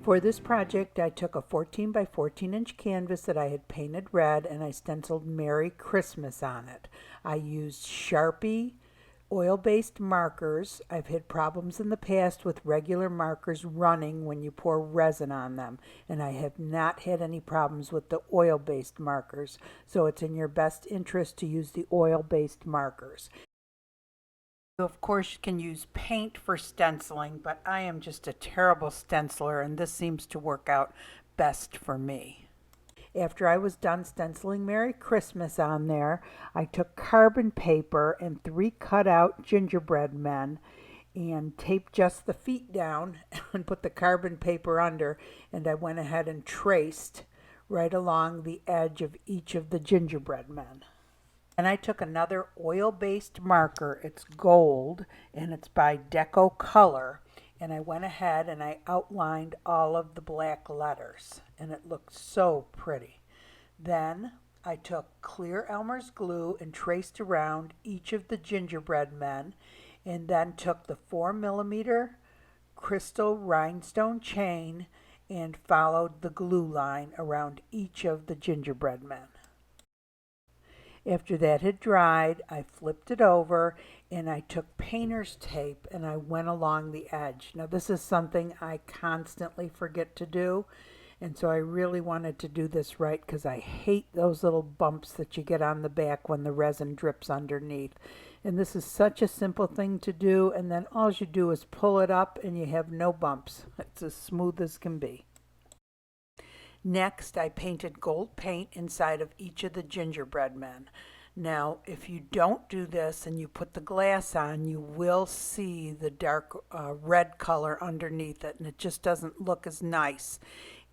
For this project, I took a 14 by 14 inch canvas that I had painted red and I stenciled Merry Christmas on it. I used Sharpie oil-based markers. I've had problems in the past with regular markers running when you pour resin on them, and I have not had any problems with the oil-based markers, so it's in your best interest to use the oil-based markers. Of course, you can use paint for stenciling, but I am just a terrible stenciler, and this seems to work out best for me. After I was done stenciling Merry Christmas on there, I took carbon paper and 3 cutout gingerbread men and taped just the feet down and put the carbon paper under, and I went ahead and traced right along the edge of each of the gingerbread men. And I took another oil-based marker. It's gold, and it's by Deco Color. And I went ahead and I outlined all of the black letters, and it looked so pretty. Then I took clear Elmer's glue and traced around each of the gingerbread men, and then took the 4mm crystal rhinestone chain and followed the glue line around each of the gingerbread men. After that had dried, I flipped it over and I took painter's tape and I went along the edge. Now this is something I constantly forget to do, and so I really wanted to do this right because I hate those little bumps that you get on the back when the resin drips underneath. And this is such a simple thing to do, and then all you do is pull it up and you have no bumps. It's as smooth as can be. Next, I painted gold paint inside of each of the gingerbread men. Now, if you don't do this and you put the glass on, you will see the dark red color underneath it, and it just doesn't look as nice.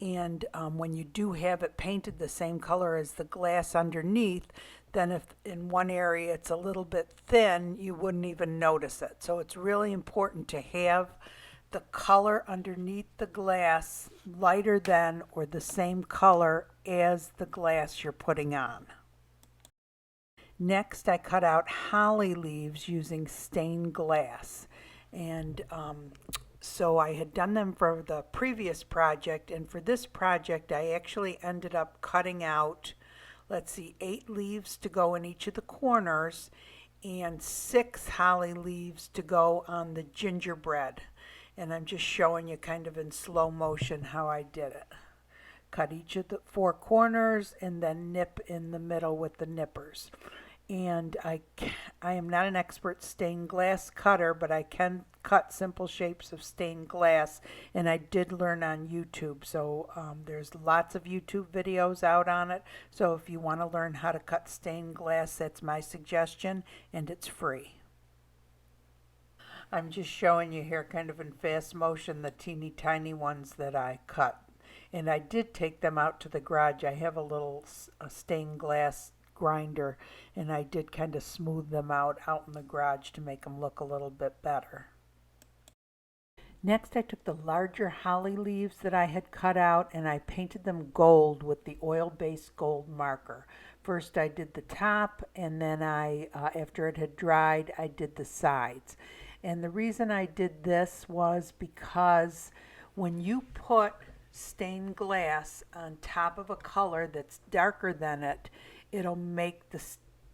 And when you do have it painted the same color as the glass underneath, then if in one area it's a little bit thin, you wouldn't even notice it. So it's really important to have the color underneath the glass lighter than or the same color as the glass you're putting on. Next, I cut out holly leaves using stained glass, and so I had done them for the previous project, and for this project I actually ended up cutting out, let's see, 8 leaves to go in each of the corners and 6 holly leaves to go on the gingerbread. And I'm just showing you kind of in slow motion how I did it. Cut each of the 4 corners and then nip in the middle with the nippers. And I am not an expert stained glass cutter, but I can cut simple shapes of stained glass, and I did learn on YouTube. So there's lots of YouTube videos out on it. So if you want to learn how to cut stained glass, that's my suggestion, and it's free. I'm just showing you here kind of in fast motion the teeny tiny ones that I cut. And I did take them out to the garage. I have a little stained glass grinder, and I did kind of smooth them out in the garage to make them look a little bit better. Next, I took the larger holly leaves that I had cut out and I painted them gold with the oil-based gold marker. First I did the top, and then after it had dried, I did the sides. And the reason I did this was because when you put stained glass on top of a color that's darker than it, it'll make the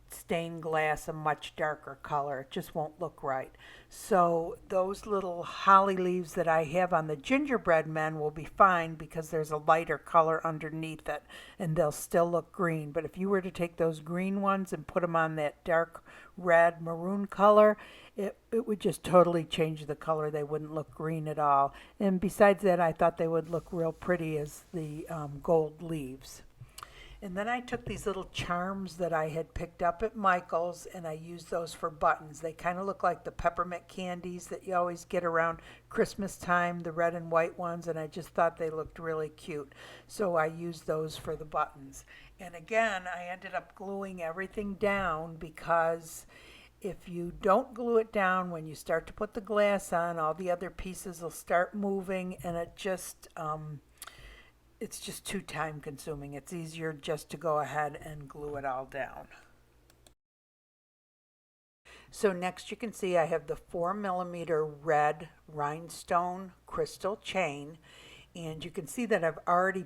stained glass a much darker color. It just won't look right. So those little holly leaves that I have on the gingerbread men will be fine because there's a lighter color underneath it, and they'll still look green. But if you were to take those green ones and put them on that dark red maroon color, it would just totally change the color. They wouldn't look green at all. And besides that, I thought they would look real pretty as the gold leaves. And then I took these little charms that I had picked up at Michael's, and I used those for buttons. They kind of look like the peppermint candies that you always get around Christmas time, the red and white ones, and I just thought they looked really cute. So I used those for the buttons. And again, I ended up gluing everything down because if you don't glue it down, when you start to put the glass on, all the other pieces will start moving, and it's just too time consuming. It's easier just to go ahead and glue it all down. So next you can see I have the 4mm red rhinestone crystal chain, And you can see that I've already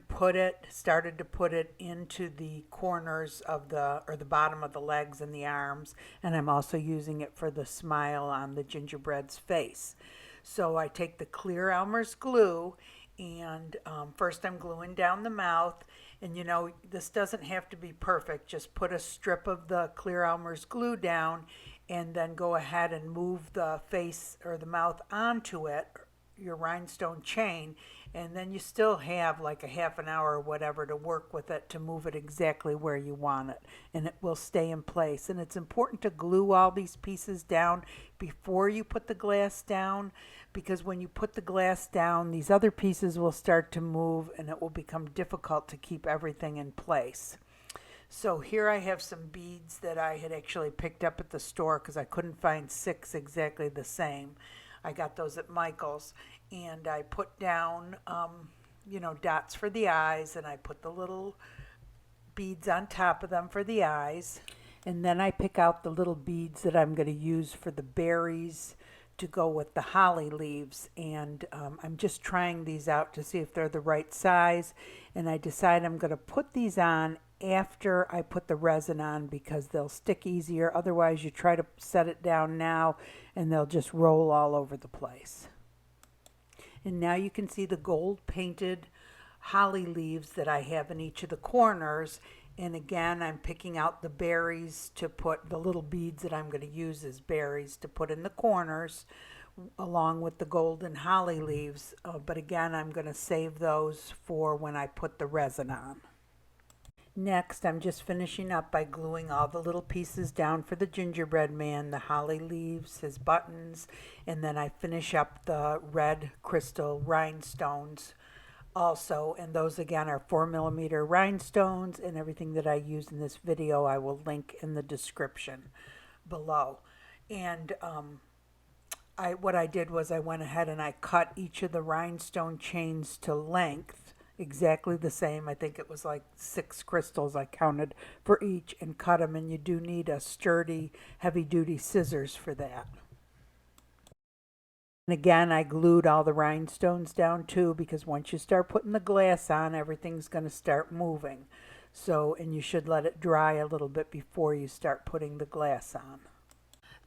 started to put it into the corners of or the bottom of the legs and the arms. And I'm also using it for the smile on the gingerbread's face. So I take the clear Elmer's glue and first I'm gluing down the mouth. And you know, this doesn't have to be perfect. Just put a strip of the clear Elmer's glue down and then go ahead and move the face or the mouth onto it, your rhinestone chain, and then you still have like a half an hour or whatever to work with it to move it exactly where you want it, and it will stay in place. And it's important to glue all these pieces down before you put the glass down, because when you put the glass down, these other pieces will start to move and it will become difficult to keep everything in place. So here I have some beads that I had actually picked up at the store because I couldn't find 6 exactly the same. I got those at Michael's, and I put down, dots for the eyes, and I put the little beads on top of them for the eyes. And then I pick out the little beads that I'm going to use for the berries to go with the holly leaves. And I'm just trying these out to see if they're the right size. And I decide I'm going to put these on after I put the resin on because they'll stick easier. Otherwise, you try to set it down now and they'll just roll all over the place. And now you can see the gold painted holly leaves that I have in each of the corners. And again, I'm picking out the berries to put, the little beads that I'm going to use as berries to put in the corners along with the golden holly leaves. But again, I'm going to save those for when I put the resin on. Next, I'm just finishing up by gluing all the little pieces down for the gingerbread man, the holly leaves, his buttons, and then I finish up the red crystal rhinestones also, and those again are 4mm rhinestones, and everything that I use in this video I will link in the description below. And what I did was I went ahead and I cut each of the rhinestone chains to length exactly the same. I think it was like 6 crystals I counted for each, and cut them, and you do need a sturdy heavy-duty scissors for that. And again, I glued all the rhinestones down too, because once you start putting the glass on, everything's going to start moving. So, and you should let it dry a little bit before you start putting the glass on.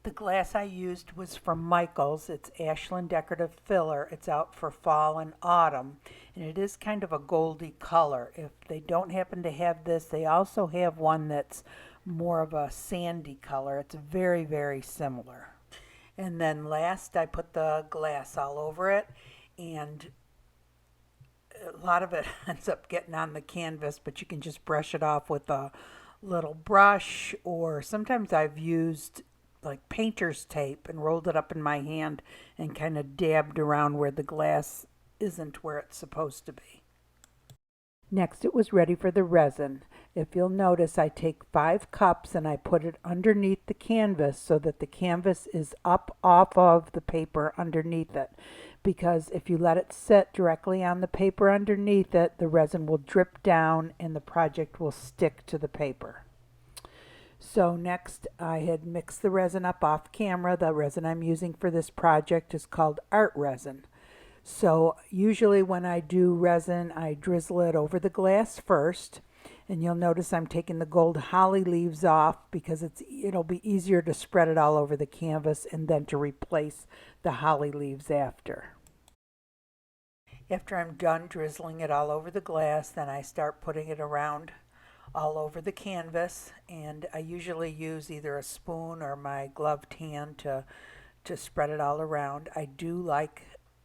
The glass I used was from Michael's. It's Ashland Decorative Filler. It's out for fall and autumn, and it is kind of a goldy color. If they don't happen to have this, they also have one that's more of a sandy color. It's very, very similar. And then last, I put the glass all over it, and a lot of it ends up getting on the canvas, but you can just brush it off with a little brush, or sometimes I've used like painter's tape and rolled it up in my hand and kind of dabbed around where the glass isn't where it's supposed to be. Next, it was ready for the resin. If you'll notice, I take 5 cups and I put it underneath the canvas so that the canvas is up off of the paper underneath it. Because if you let it sit directly on the paper underneath it, the resin will drip down and the project will stick to the paper. So next, I had mixed the resin up off camera. The resin I'm using for this project is called art resin. So usually when I do resin, I drizzle it over the glass first. And you'll notice I'm taking the gold holly leaves off because it'll be easier to spread it all over the canvas and then to replace the holly leaves after. After I'm done drizzling it all over the glass, then I start putting it around all over the canvas, and I usually use either a spoon or my gloved hand to spread it all around. I do like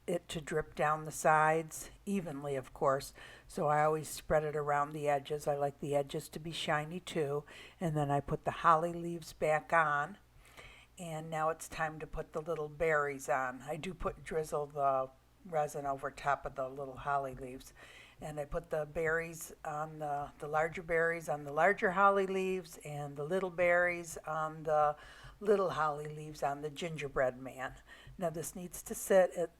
it to drip down the sides evenly, of course, so I always spread it around the edges. I like the edges to be shiny too. And then I put the holly leaves back on, and now it's time to put the little berries on. I do drizzle the resin over top of the little holly leaves. And I put the berries on the larger berries on the larger holly leaves, and the little berries on the little holly leaves on the gingerbread man. Now this needs to sit at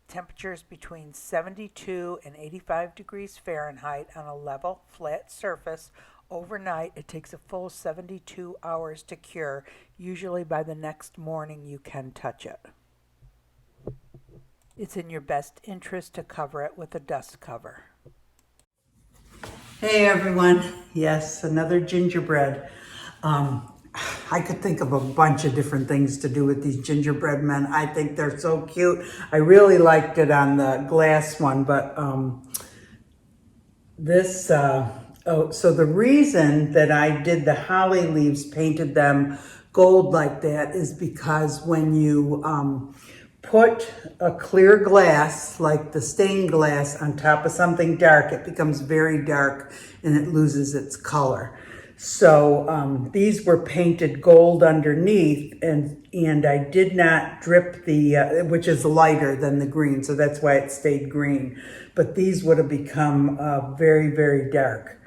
temperatures between 72 and 85 degrees Fahrenheit on a level, flat surface overnight. It takes a full 72 hours to cure. Usually by the next morning you can touch it. It's in your best interest to cover it with a dust cover. Hey everyone, yes, another gingerbread. I could think of a bunch of different things to do with these gingerbread men. I think they're so cute. I really liked it on the glass one, but so the reason that I did the holly leaves, painted them gold like that, is because when you put a clear glass, like the stained glass, on top of something dark, it becomes very dark and it loses its color. So these were painted gold underneath, and I did not drip the, which is lighter than the green, so that's why it stayed green. But these would have become very, very dark.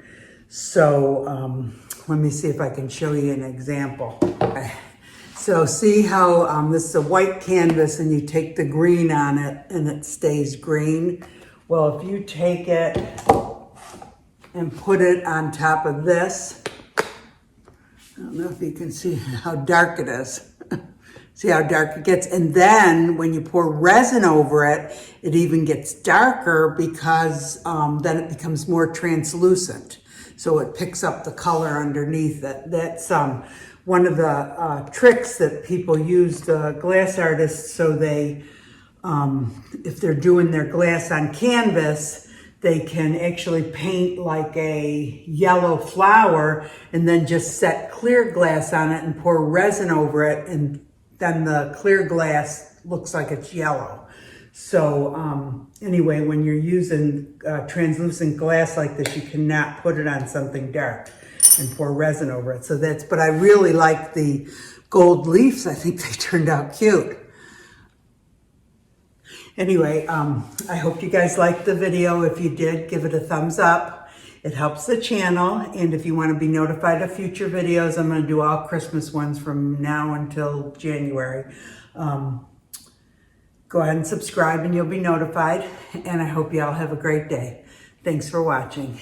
So let me see if I can show you an example. Okay. So see how this is a white canvas and you take the green on it and it stays green? Well, if you take it and put it on top of this, I don't know if you can see how dark it is. See how dark it gets? And then when you pour resin over it, it even gets darker because then it becomes more translucent. So it picks up the color underneath it. That's one of the tricks that people use, the glass artists, so they, if they're doing their glass on canvas, they can actually paint like a yellow flower and then just set clear glass on it and pour resin over it, and then the clear glass looks like it's yellow. So anyway, when you're using translucent glass like this, you cannot put it on something dark and pour resin over it. So that's, but I really like the gold leaves. I think they turned out cute. Anyway, I hope you guys liked the video. If you did, give it a thumbs up. It helps the channel. And if you want to be notified of future videos, I'm going to do all Christmas ones from now until January. Go ahead and subscribe and you'll be notified. And I hope you all have a great day. Thanks for watching.